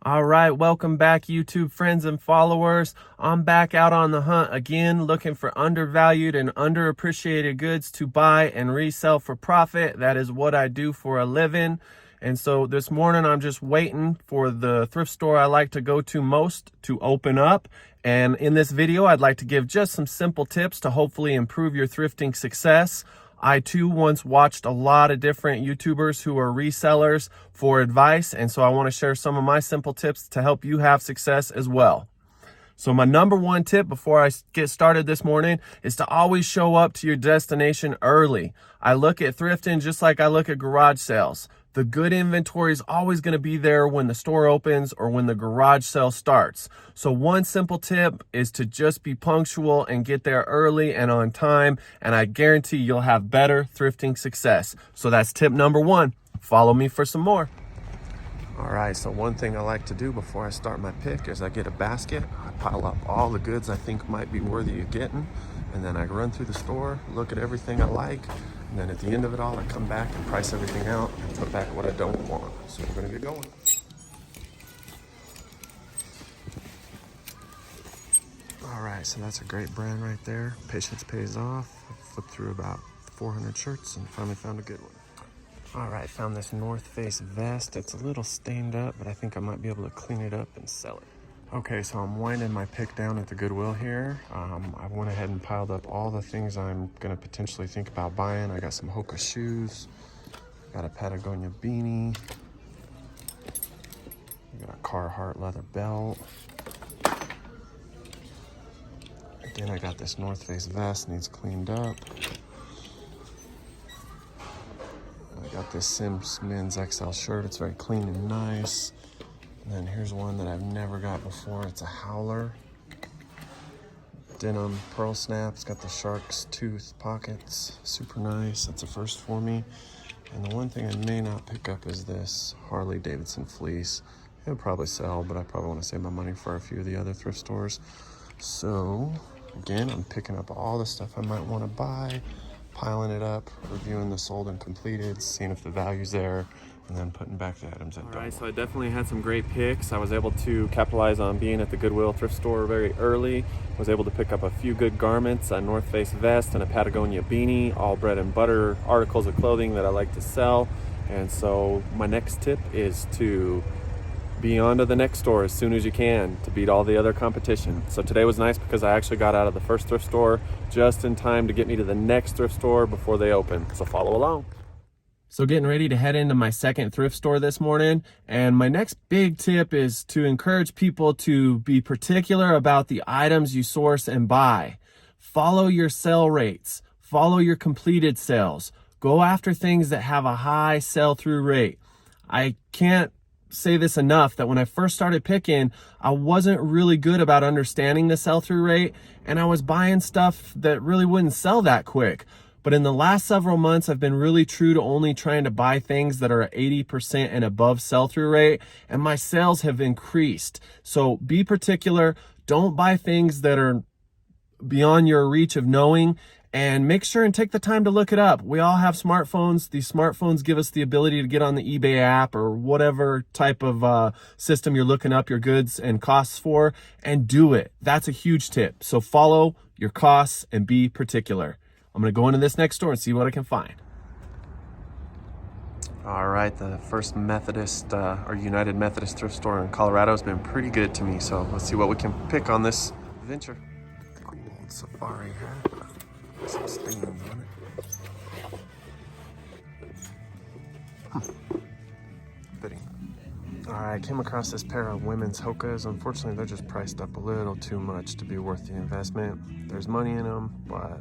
All right, welcome back, YouTube friends and followers. I'm back out on the hunt again, looking for undervalued and underappreciated goods to buy and resell for profit. That is what I do for a living. And so this morning, I'm just waiting for the thrift store I like to go to most to open up. And in this video, I'd like to give just some simple tips to hopefully improve your thrifting success. I too once watched a lot of different YouTubers who are resellers for advice, and so I want to share some of my simple tips to help you have success as well. So my number one tip before I get started this morning is to always show up to your destination early. I look at thrifting just like I look at garage sales. The good inventory is always going to be there when the store opens or when the garage sale starts. So one simple tip is to just be punctual and get there early and on time, and I guarantee you'll have better thrifting success. So that's tip number one. Follow me for some more. All right, so one thing I like to do before I start my pick is I get a basket, I pile up all the goods I think might be worthy of getting, and then I run through the store, look at everything I like, and then at the end of it all, I come back and price everything out and put back what I don't want. So we're gonna get going. All right, so that's a great brand right there. Patience pays off. I flipped through about 400 shirts and finally found a good one. All right, found this North Face vest. It's a little stained up, but I think I might be able to clean it up and sell it. Okay, so I'm winding my pick down at the Goodwill here. I went ahead and piled up all the things I'm gonna potentially think about buying. I got some Hoka shoes, got a Patagonia beanie, I got a Carhartt leather belt. Again, I got this North Face vest, needs cleaned up. I got this Sims men's XL shirt. It's very clean and nice. And then here's one that I've never got before. It's a Howler. Denim pearl snap. It's got the shark's tooth pockets. Super nice. That's a first for me. And the one thing I may not pick up is this Harley Davidson fleece. It'll probably sell, but I probably want to save my money for a few of the other thrift stores. So again, I'm picking up all the stuff I might want to buy, piling it up, reviewing the sold and completed, seeing if the value's there, and then putting back the items that don't. All right, so I definitely had some great picks. I was able to capitalize on being at the Goodwill thrift store very early. Was able to pick up a few good garments, a North Face vest and a Patagonia beanie, all bread and butter articles of clothing that I like to sell. And so my next tip is to be on to the next store as soon as you can to beat all the other competition. So today was nice because I actually got out of the first thrift store just in time to get me to the next thrift store before they open. So follow along. So getting ready to head into my second thrift store this morning. And my next big tip is to encourage people to be particular about the items you source and buy. Follow your sell rates. Follow your completed sales. Go after things that have a high sell-through rate. I can't say this enough that when I first started picking, I wasn't really good about understanding the sell-through rate, and I was buying stuff that really wouldn't sell that quick. But in the last several months, I've been really true to only trying to buy things that are at 80% and above sell-through rate, and my sales have increased. So be particular. Don't buy things that are beyond your reach of knowing, and make sure and take the time to look it up. We all have smartphones. These smartphones give us the ability to get on the eBay app or whatever type of system you're looking up your goods and costs for, and do it. That's a huge tip. So follow your costs and be particular. I'm gonna go into this next store and see what I can find. All right, the First Methodist or United Methodist thrift store in Colorado has been pretty good to me. So let's see what we can pick on this venture. Cool old safari hat. Some stains on it. Fitting. All right, I came across this pair of women's Hokas. Unfortunately, they're just priced up a little too much to be worth the investment. There's money in them, but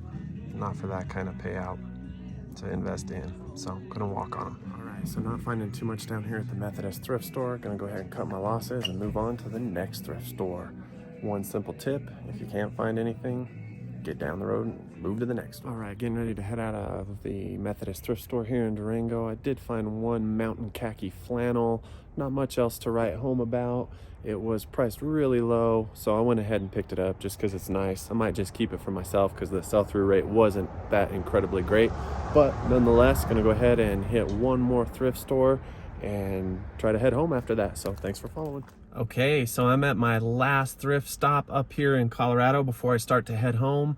not for that kind of payout to invest in. So I'm gonna walk on them. All right, so not finding too much down here at the Methodist thrift store. Gonna go ahead and cut my losses and move on to the next thrift store. One simple tip: if you can't find anything, get down the road and move to the next one. All right, getting ready to head out of the Methodist thrift store here in Durango. I did find one mountain khaki flannel, not much else to write home about. It was priced really low, so I went ahead and picked it up just because it's nice. I might just keep it for myself because the sell-through rate wasn't that incredibly great. But nonetheless, gonna go ahead and hit one more thrift store and try to head home after that. So thanks for following. Okay, so I'm at my last thrift stop up here in Colorado before I start to head home.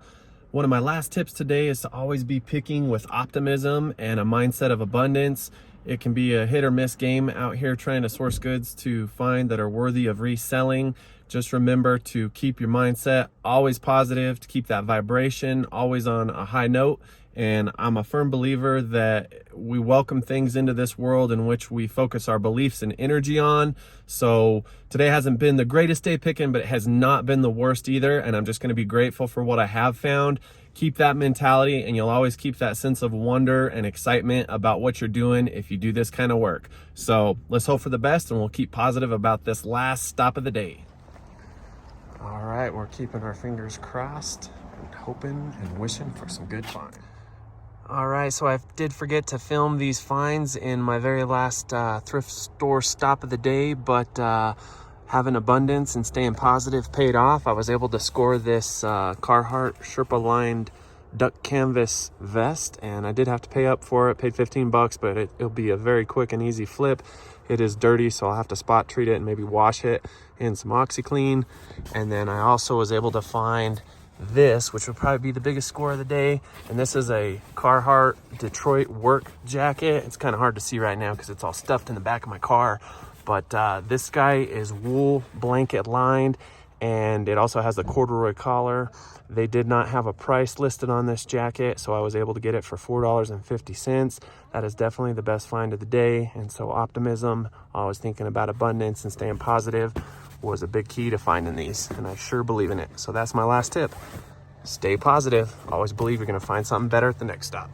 One of my last tips today is to always be picking with optimism and a mindset of abundance. It can be a hit or miss game out here trying to source goods to find that are worthy of reselling. Just remember to keep your mindset always positive, to keep that vibration always on a high note. And I'm a firm believer that we welcome things into this world in which we focus our beliefs and energy on. So today hasn't been the greatest day picking, but it has not been the worst either. And I'm just going to be grateful for what I have found. Keep that mentality, and you'll always keep that sense of wonder and excitement about what you're doing if you do this kind of work. So let's hope for the best, and we'll keep positive about this last stop of the day. All right, we're keeping our fingers crossed and hoping and wishing for some good finds. All right, so I did forget to film these finds in my very last thrift store stop of the day, but having abundance and staying positive paid off. I was able to score this Carhartt Sherpa lined duck canvas vest, and I did have to pay up for it. Paid 15 bucks, but it'll be a very quick and easy flip. It is dirty, so I'll have to spot treat it and maybe wash it in some OxyClean. And then I also was able to find this, which would probably be the biggest score of the day, and this is a Carhartt Detroit work jacket. It's kind of hard to see right now because it's all stuffed in the back of my car, but this guy is wool blanket lined, and it also has a corduroy collar. They did not have a price listed on this jacket, so I was able to get it for $4.50. That is definitely the best find of the day. And so optimism, always thinking about abundance and staying positive, was a big key to finding these, and I sure believe in it. So that's my last tip. Stay positive. Always believe you're going to find something better at the next stop.